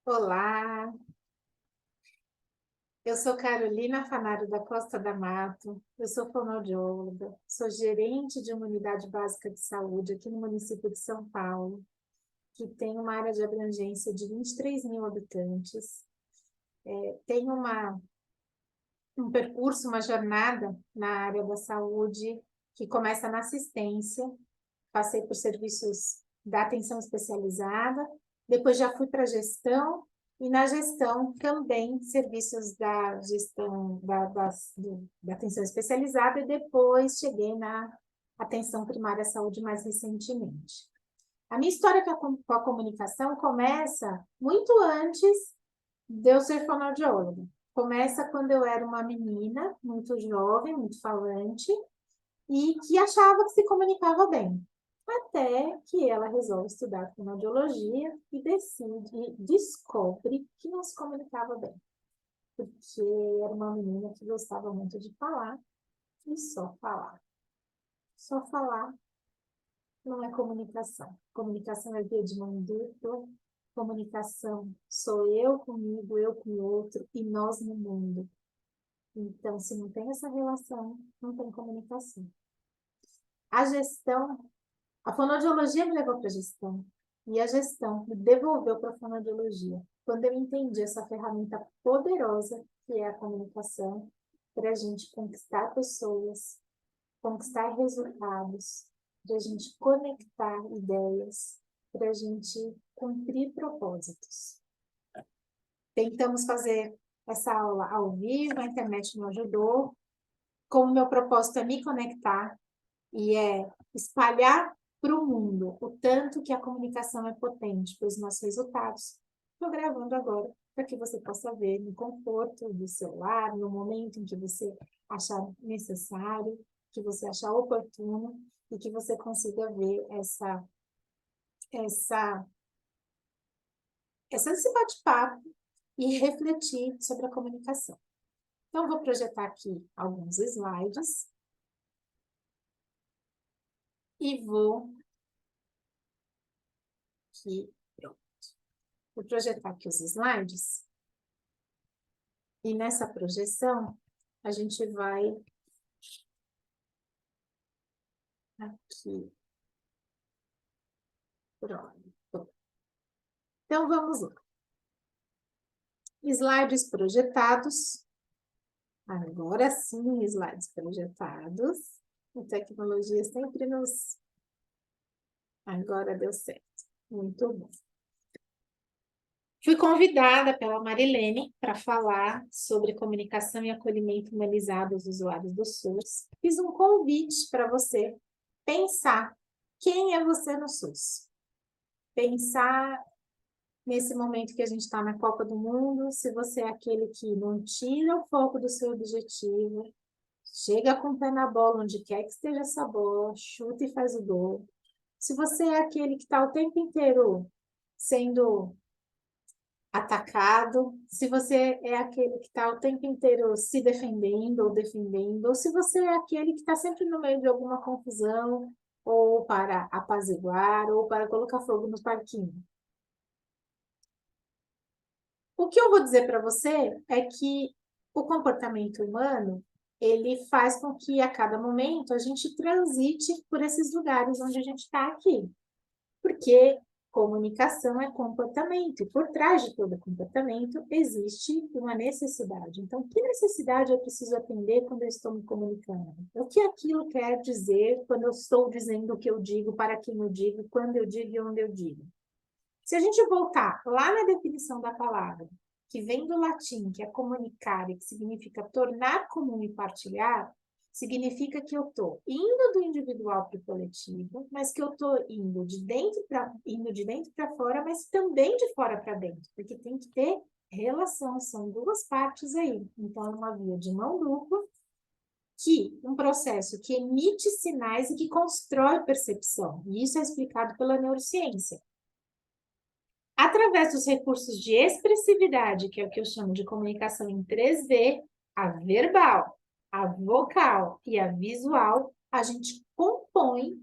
Olá, eu sou Carolina Fanário da Costa da Mato, eu sou fonoaudióloga, sou gerente de uma unidade básica de saúde aqui no município de São Paulo, que tem uma área de abrangência de 23 mil habitantes. Tenho um percurso, uma jornada na área da saúde que começa na assistência, passei por serviços da atenção especializada, depois já fui para a gestão, e na gestão também serviços da gestão da atenção especializada, e depois cheguei na atenção primária à saúde mais recentemente. A minha história com a comunicação começa muito antes de eu ser fonoaudióloga. Começa quando eu era uma menina, muito jovem, muito falante, e que achava que se comunicava bem. Até que ela resolve estudar fonoaudiologia e descobre que não se comunicava bem. Porque era uma menina que gostava muito de falar e só falar. Só falar não é comunicação. Comunicação é via de mão dupla. Comunicação sou eu comigo, eu com o outro e nós no mundo. Então, se não tem essa relação, não tem comunicação. A gestão, a fonoaudiologia me levou para a gestão. E a gestão me devolveu para a fonoaudiologia. Quando eu entendi essa ferramenta poderosa que é a comunicação, para a gente conquistar pessoas, conquistar resultados, para a gente conectar ideias, para a gente cumprir propósitos. Tentamos fazer essa aula ao vivo, a internet não ajudou. Como meu propósito é me conectar e é espalhar para o mundo o tanto que a comunicação é potente para os nossos resultados, estou gravando agora para que você possa ver no conforto do celular, no momento em que você achar necessário, que você achar oportuno e que você consiga ver esse bate-papo e refletir sobre a comunicação. Então, vou projetar aqui alguns slides e vou aqui, pronto. Vou projetar aqui os slides e nessa projeção a gente vai aqui, pronto. Então, vamos lá. Slides projetados. Agora sim, slides projetados. A tecnologia sempre nos... Agora deu certo. Muito bom. Fui convidada pela Marilene para falar sobre comunicação e acolhimento humanizado aos usuários do SUS. Fiz um convite para você pensar quem é você no SUS. Pensar nesse momento que a gente está na Copa do Mundo, se você é aquele que não tira o foco do seu objetivo, chega com o pé na bola onde quer que esteja essa bola, chuta e faz o gol. Se você é aquele que está o tempo inteiro sendo atacado, se você é aquele que está o tempo inteiro se defendendo, ou se você é aquele que está sempre no meio de alguma confusão, ou para apaziguar, ou para colocar fogo no parquinho. O que eu vou dizer para você é que o comportamento humano, ele faz com que a cada momento a gente transite por esses lugares onde a gente está aqui. Porque comunicação é comportamento, e por trás de todo comportamento existe uma necessidade. Então, que necessidade eu preciso atender quando eu estou me comunicando? O que aquilo quer dizer quando eu estou dizendo o que eu digo, para quem eu digo, quando eu digo e onde eu digo? Se a gente voltar lá na definição da palavra, que vem do latim, que é comunicare, que significa tornar comum e partilhar, significa que eu estou indo do individual para o coletivo, mas que eu estou indo de dentro para fora, mas também de fora para dentro, porque tem que ter relação, são duas partes aí. Então, é uma via de mão dupla, que um processo que emite sinais e que constrói percepção. E isso é explicado pela neurociência. Através dos recursos de expressividade, que é o que eu chamo de comunicação em 3D, a verbal, a vocal e a visual, a gente compõe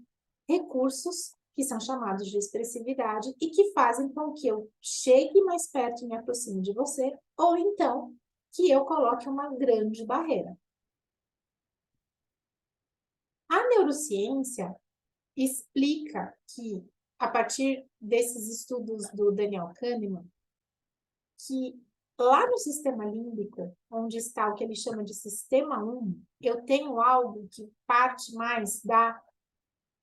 recursos que são chamados de expressividade e que fazem com que eu chegue mais perto e me aproxime de você, ou então que eu coloque uma grande barreira. A neurociência explica que, a partir desses estudos do Daniel Kahneman, que lá no sistema límbico, onde está o que ele chama de sistema 1, eu tenho algo que parte mais da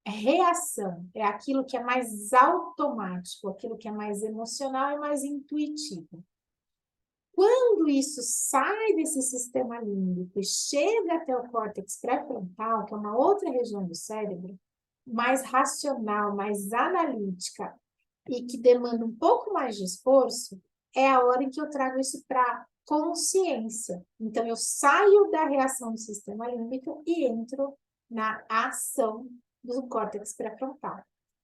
reação, é aquilo que é mais automático, aquilo que é mais emocional e mais intuitivo. Quando isso sai desse sistema límbico e chega até o córtex pré-frontal, que é uma outra região do cérebro, mais racional, mais analítica e que demanda um pouco mais de esforço, é a hora em que eu trago isso para consciência. Então, eu saio da reação do sistema límbico e entro na ação do córtex pré-frontal.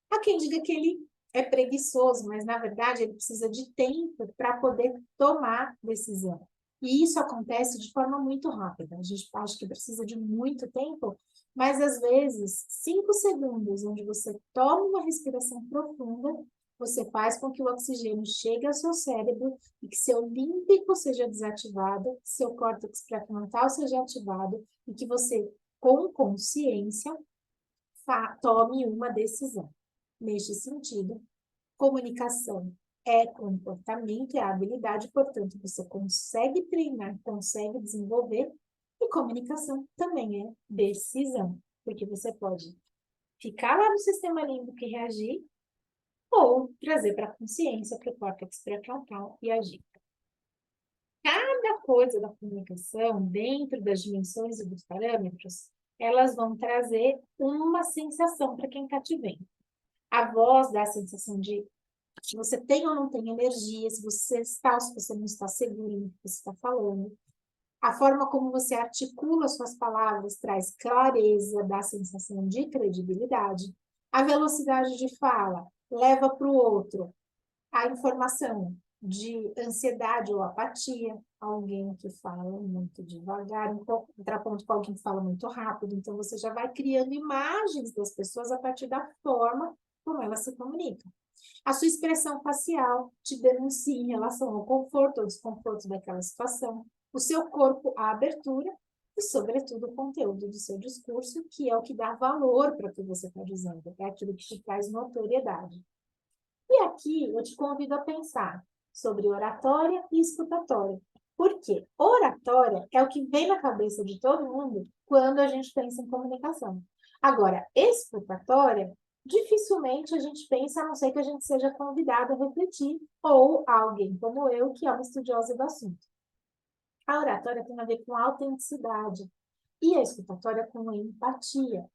Há quem diga que ele é preguiçoso, mas na verdade ele precisa de tempo para poder tomar decisão. E isso acontece de forma muito rápida. A gente acha que precisa de muito tempo, mas às vezes 5 segundos onde você toma uma respiração profunda, você faz com que o oxigênio chegue ao seu cérebro e que seu límbico seja desativado, seu córtex pré-frontal seja ativado e que você, com consciência, tome uma decisão. Neste sentido, comunicação é comportamento, é habilidade, portanto, você consegue treinar, consegue desenvolver, e comunicação também é decisão, porque você pode ficar lá no sistema límbico e reagir, ou trazer para a consciência, para o córtex pré-frontal e agir. Cada coisa da comunicação, dentro das dimensões e dos parâmetros, elas vão trazer uma sensação para quem está te vendo. A voz dá a sensação de se você tem ou não tem energia, se você está ou se você não está seguro no que você está falando. A forma como você articula suas palavras traz clareza, dá a sensação de credibilidade. A velocidade de fala leva para o outro a informação de ansiedade ou apatia, alguém que fala muito devagar, um contraponto com alguém que fala muito rápido, então você já vai criando imagens das pessoas a partir da forma como elas se comunicam. A sua expressão facial te denuncia em relação ao conforto ou desconforto daquela situação, o seu corpo, a abertura e, sobretudo, o conteúdo do seu discurso, que é o que dá valor para o que você está dizendo, é aquilo que te traz notoriedade. E aqui eu te convido a pensar sobre oratória e escutatória. Por quê? Oratória é o que vem na cabeça de todo mundo quando a gente pensa em comunicação. Agora, escutatória, dificilmente a gente pensa, a não ser que a gente seja convidado a refletir, ou alguém como eu, que é uma estudiosa do assunto. A oratória tem a ver com autenticidade e a escutatória com empatia.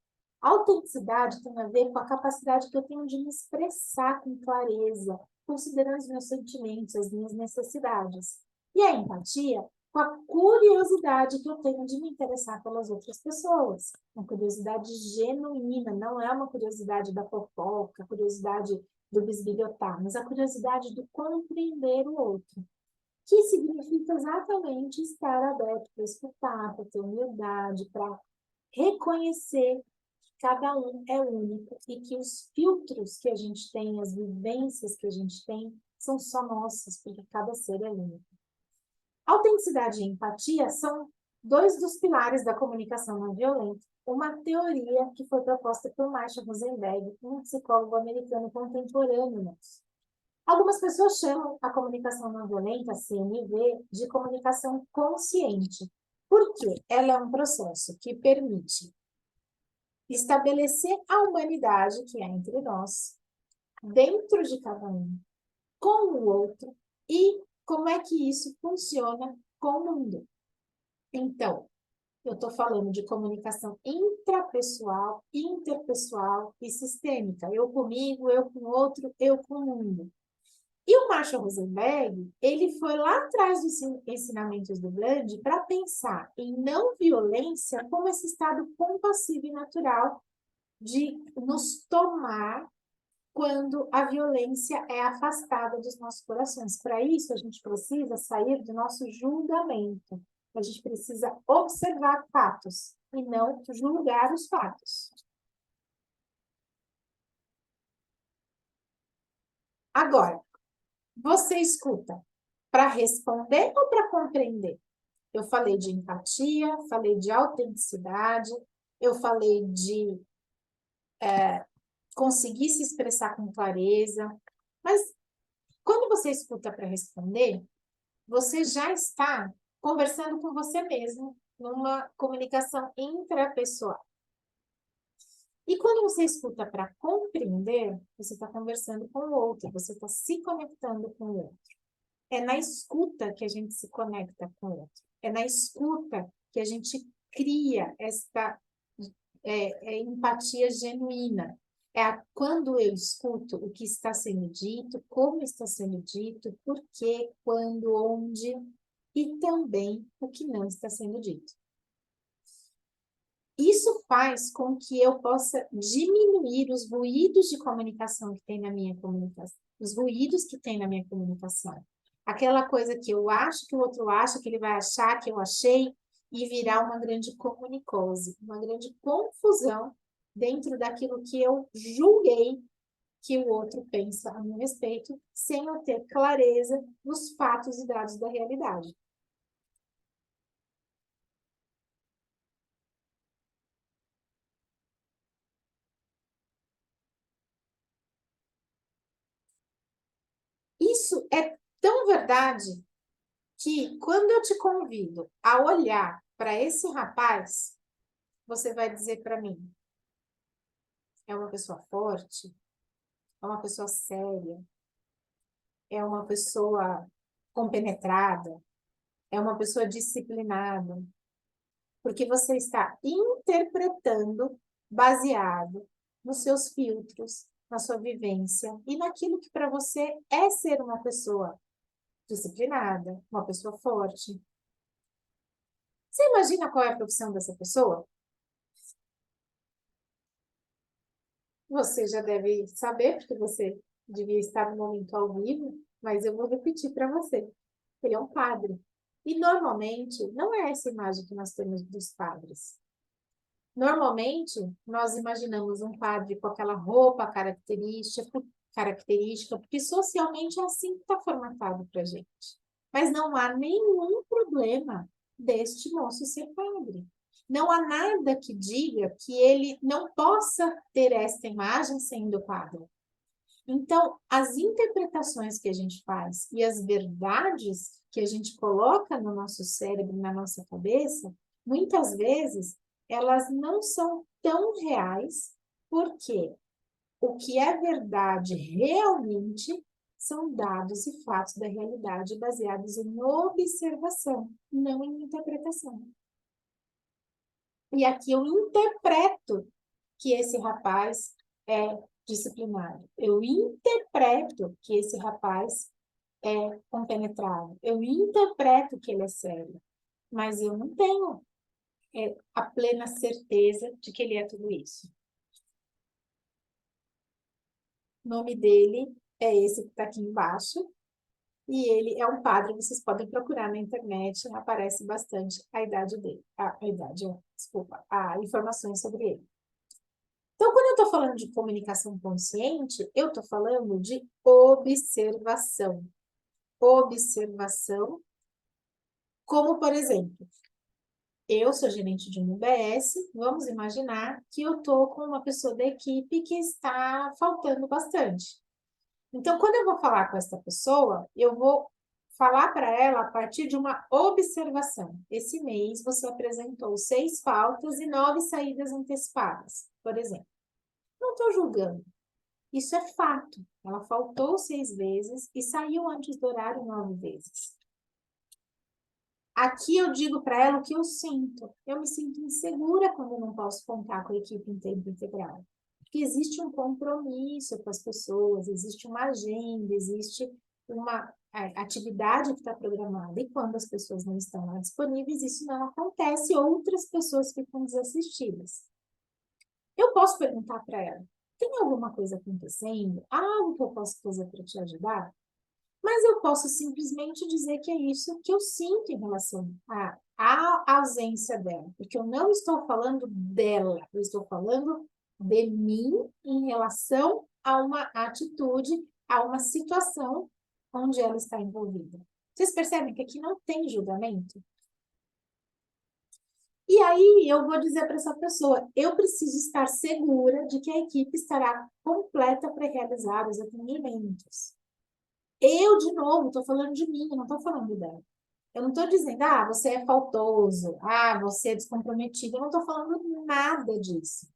A autenticidade tem a ver com a capacidade que eu tenho de me expressar com clareza, considerando os meus sentimentos, as minhas necessidades. E a empatia com a curiosidade que eu tenho de me interessar pelas outras pessoas. Uma curiosidade genuína, não é uma curiosidade da fofoca, a curiosidade do bisbilhotar, mas a curiosidade do compreender o outro. Que significa exatamente estar aberto para escutar, para ter humildade, para reconhecer cada um é único e que os filtros que a gente tem, as vivências que a gente tem, são só nossas, porque cada ser é único. Autenticidade e empatia são dois dos pilares da comunicação não violenta, uma teoria que foi proposta por Marshall Rosenberg, um psicólogo americano contemporâneo nosso. Algumas pessoas chamam a comunicação não violenta, CNV, de comunicação consciente. Por quê? Ela é um processo que permite estabelecer a humanidade que há entre nós, dentro de cada um, com o outro, e como é que isso funciona com o mundo. Então, eu estou falando de comunicação intrapessoal, interpessoal e sistêmica. Eu comigo, eu com o outro, eu com o mundo. E o Marshall Rosenberg, ele foi lá atrás dos ensinamentos do Bland para pensar em não violência como esse estado compassivo e natural de nos tomar quando a violência é afastada dos nossos corações. Para isso, a gente precisa sair do nosso julgamento. A gente precisa observar fatos e não julgar os fatos. Agora, você escuta para responder ou para compreender? Eu falei de empatia, falei de autenticidade, eu falei de conseguir se expressar com clareza, mas quando você escuta para responder, você já está conversando com você mesmo, numa comunicação intrapessoal. E quando você escuta para compreender, você está conversando com o outro, você está se conectando com o outro. É na escuta que a gente se conecta com o outro. É na escuta que a gente cria esta empatia genuína. Quando eu escuto o que está sendo dito, como está sendo dito, por quê, quando, onde, e também o que não está sendo dito. Isso faz com que eu possa diminuir os ruídos de comunicação que tem na minha comunicação, os ruídos que tem na minha comunicação. Aquela coisa que eu acho que o outro acha, que ele vai achar que eu achei, e virar uma grande comunicose, uma grande confusão dentro daquilo que eu julguei que o outro pensa a meu respeito, sem eu ter clareza dos fatos e dados da realidade. Isso é tão verdade que quando eu te convido a olhar para esse rapaz, você vai dizer para mim, é uma pessoa forte, é uma pessoa séria, é uma pessoa compenetrada, é uma pessoa disciplinada, porque você está interpretando baseado nos seus filtros, na sua vivência e naquilo que para você é ser uma pessoa disciplinada, uma pessoa forte. Você imagina qual é a profissão dessa pessoa? Você já deve saber, porque você devia estar no momento ao vivo, mas eu vou repetir para você. Ele é um padre. E normalmente não é essa imagem que nós temos dos padres. Normalmente nós imaginamos um padre com aquela roupa característica, porque socialmente é assim que está formatado para a gente. Mas não há nenhum problema deste moço ser padre. Não há nada que diga que ele não possa ter esta imagem sendo padre. Então, as interpretações que a gente faz e as verdades que a gente coloca no nosso cérebro, na nossa cabeça, muitas vezes elas não são tão reais, porque o que é verdade realmente são dados e fatos da realidade baseados em observação, não em interpretação. E aqui eu interpreto que esse rapaz é disciplinado. Eu interpreto que esse rapaz é compenetrado. Eu interpreto que ele é sério. Mas eu não tenho a plena certeza de que ele é tudo isso. O nome dele é esse que está aqui embaixo. E ele é um padre, vocês podem procurar na internet, aparece bastante a idade dele. Desculpa, a informações sobre ele. Então, quando eu estou falando de comunicação consciente, eu estou falando de observação. Observação, como por exemplo, eu sou gerente de um UBS, vamos imaginar que eu estou com uma pessoa da equipe que está faltando bastante. Então, quando eu vou falar com essa pessoa, eu vou falar para ela a partir de uma observação. Esse mês você apresentou 6 faltas e 9 saídas antecipadas, por exemplo. Não estou julgando. Isso é fato. Ela faltou 6 vezes e saiu antes do horário 9 vezes. Aqui eu digo para ela o que eu sinto. Eu me sinto insegura quando eu não posso contar com a equipe em tempo integral. Porque existe um compromisso com as pessoas, existe uma agenda, existe uma atividade que está programada. E quando as pessoas não estão lá disponíveis, isso não acontece, outras pessoas ficam desassistidas. Eu posso perguntar para ela, tem alguma coisa acontecendo? Há algo que eu posso fazer para te ajudar? Mas eu posso simplesmente dizer que é isso que eu sinto em relação à ausência dela, porque eu não estou falando dela, eu estou falando de mim em relação a uma atitude, a uma situação onde ela está envolvida. Vocês percebem que aqui não tem julgamento? E aí eu vou dizer para essa pessoa, eu preciso estar segura de que a equipe estará completa para realizar os atendimentos. Eu, de novo, estou falando de mim, eu não estou falando dela. Eu não estou dizendo, você é faltoso, você é descomprometido. Eu não estou falando nada disso.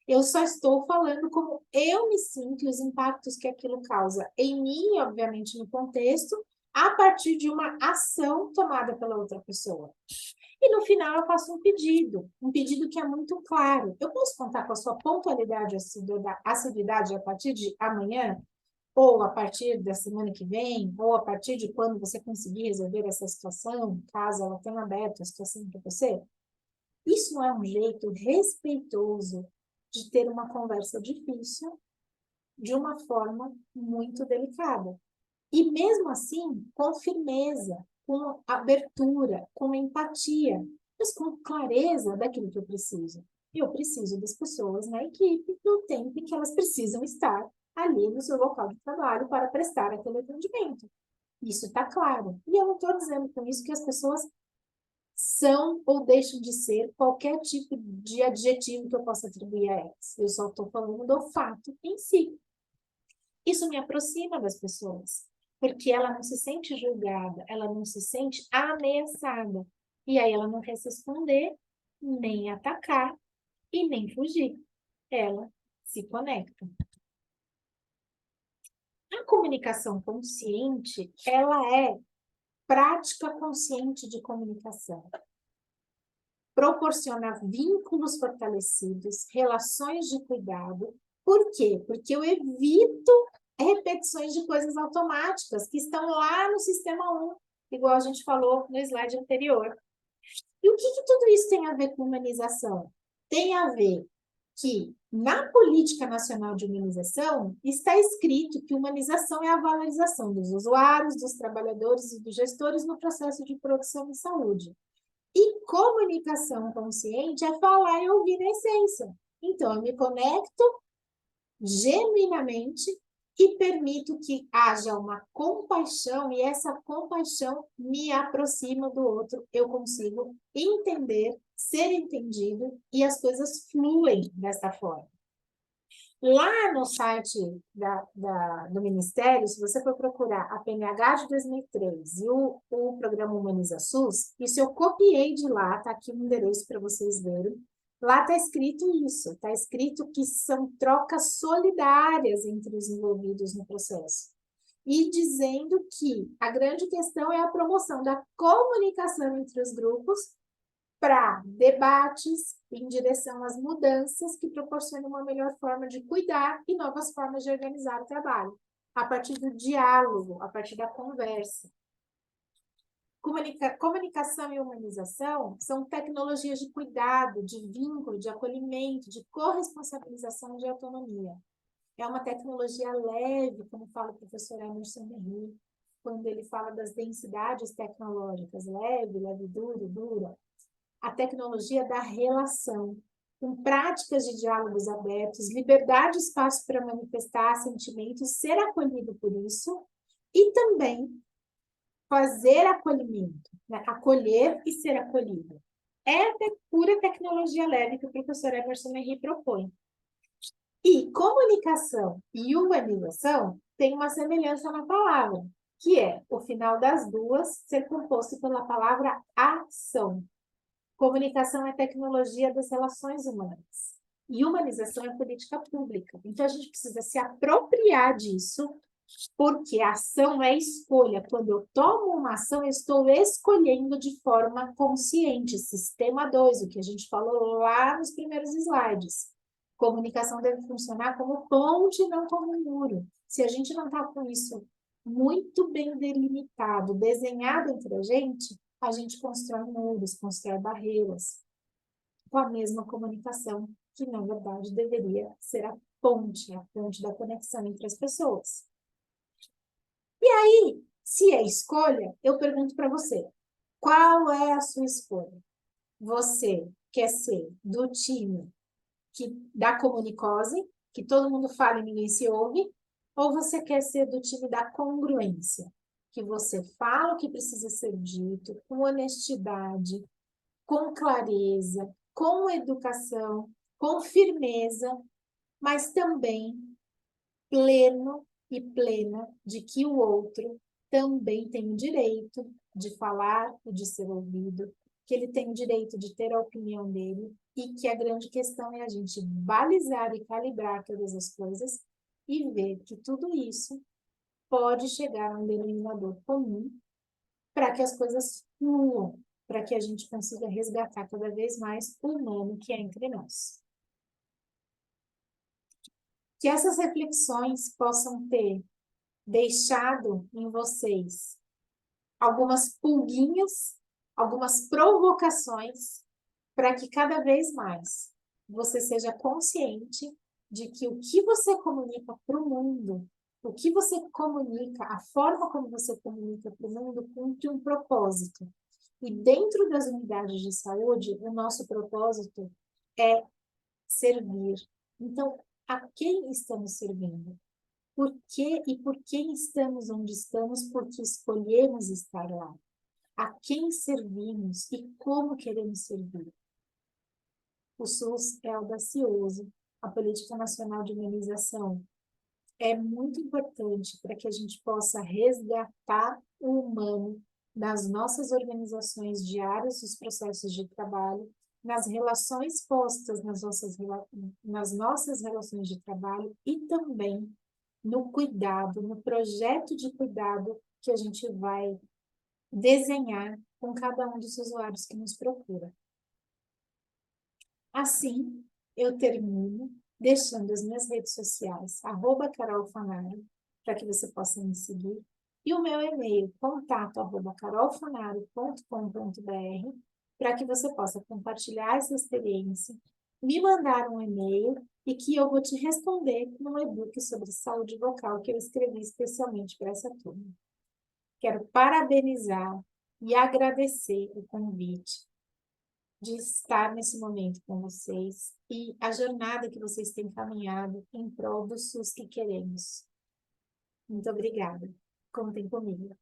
Eu só estou falando como eu me sinto e os impactos que aquilo causa em mim, obviamente no contexto, a partir de uma ação tomada pela outra pessoa. E no final eu faço um pedido que é muito claro. Eu posso contar com a sua pontualidade e assiduidade a partir de amanhã? Ou a partir da semana que vem? Ou a partir de quando você conseguir resolver essa situação, caso ela tenha aberto a situação para você? Isso não é um jeito respeitoso de ter uma conversa difícil de uma forma muito delicada. E mesmo assim, com firmeza, com abertura, com empatia, mas com clareza daquilo que eu preciso. Eu preciso das pessoas na equipe no tempo em que elas precisam estar ali no seu local de trabalho para prestar aquele atendimento. Isso está claro. E eu não estou dizendo com isso que as pessoas são ou deixam de ser qualquer tipo de adjetivo que eu possa atribuir a elas. Eu só estou falando do fato em si. Isso me aproxima das pessoas, porque ela não se sente julgada, ela não se sente ameaçada. E aí ela não quer se esconder, nem atacar e nem fugir. Ela se conecta. A comunicação consciente, ela é prática consciente de comunicação. Proporcionar vínculos fortalecidos, relações de cuidado. Por quê? Porque eu evito repetições de coisas automáticas que estão lá no sistema 1, igual a gente falou no slide anterior. E o que tudo isso tem a ver com humanização? Tem a ver que na Política Nacional de Humanização está escrito que humanização é a valorização dos usuários, dos trabalhadores e dos gestores no processo de produção e saúde. E comunicação consciente é falar e ouvir na essência. Então, eu me conecto genuinamente e permito que haja uma compaixão, e essa compaixão me aproxima do outro. Eu consigo entender, ser entendido, e as coisas fluem dessa forma. Lá no site do Ministério, se você for procurar a PNH de 2003 e o programa Humaniza SUS, isso eu copiei de lá, tá aqui o endereço para vocês verem. Lá está escrito isso, está escrito que são trocas solidárias entre os envolvidos no processo. E dizendo que a grande questão é a promoção da comunicação entre os grupos para debates em direção às mudanças que proporcionam uma melhor forma de cuidar e novas formas de organizar o trabalho, a partir do diálogo, a partir da conversa. Comunicação e humanização são tecnologias de cuidado, de vínculo, de acolhimento, de corresponsabilização e de autonomia. É uma tecnologia leve, como fala o professor Emerson Henry, quando ele fala das densidades tecnológicas, leve, leve, duro, dura. A tecnologia da relação, com práticas de diálogos abertos, liberdade e espaço para manifestar sentimentos, ser acolhido por isso, e também fazer acolhimento, né? Acolher e ser acolhido. É a pura tecnologia leve que o professor Emerson Henry propõe. E comunicação e humanização têm uma semelhança na palavra, que é o final das duas ser composto pela palavra ação. Comunicação é tecnologia das relações humanas. E humanização é política pública. Então, a gente precisa se apropriar disso, porque a ação é escolha. Quando eu tomo uma ação, eu estou escolhendo de forma consciente. Sistema 2, o que a gente falou lá nos primeiros slides. Comunicação deve funcionar como ponte, não como muro. Se a gente não está com isso muito bem delimitado, desenhado entre a gente constrói muros, constrói barreiras, com a mesma comunicação, que na verdade deveria ser a ponte da conexão entre as pessoas. E aí, se é escolha, eu pergunto para você, qual é a sua escolha? Você quer ser do time da comunicose, que todo mundo fala e ninguém se ouve, Ou você quer ser do time da congruência, que você fala o que precisa ser dito, com honestidade, com clareza, com educação, com firmeza, mas também pleno e plena de que o outro também tem o direito de falar e de ser ouvido, que ele tem o direito de ter a opinião dele e que a grande questão é a gente balizar e calibrar todas as coisas e ver que tudo isso pode chegar a um denominador comum para que as coisas fluam, para que a gente consiga resgatar cada vez mais o humano que é entre nós. Que essas reflexões possam ter deixado em vocês algumas pulguinhas, algumas provocações, para que cada vez mais você seja consciente de que o que você comunica para o mundo, o que você comunica, a forma como você comunica para o mundo, cumpre um propósito. E dentro das unidades de saúde, o nosso propósito é servir. Então, a quem estamos servindo? Por que e por quem estamos onde estamos? Porque escolhemos estar lá. A quem servimos e como queremos servir? O SUS é audacioso. A Política Nacional de Imunização é muito importante para que a gente possa resgatar o humano nas nossas organizações diárias, nos processos de trabalho, nas relações postas nas nossas relações de trabalho e também no cuidado, no projeto de cuidado que a gente vai desenhar com cada um dos usuários que nos procura. Assim, eu termino deixando as minhas redes sociais, @carolfanaro, para que você possa me seguir, e o meu e-mail, contato@carolfanaro.com.br, para que você possa compartilhar essa experiência, me mandar um e-mail e que eu vou te responder num e-book sobre saúde vocal que eu escrevi especialmente para essa turma. Quero parabenizar e agradecer o convite de estar nesse momento com vocês e a jornada que vocês têm caminhado em prol do SUS que queremos. Muito obrigada. Contem comigo.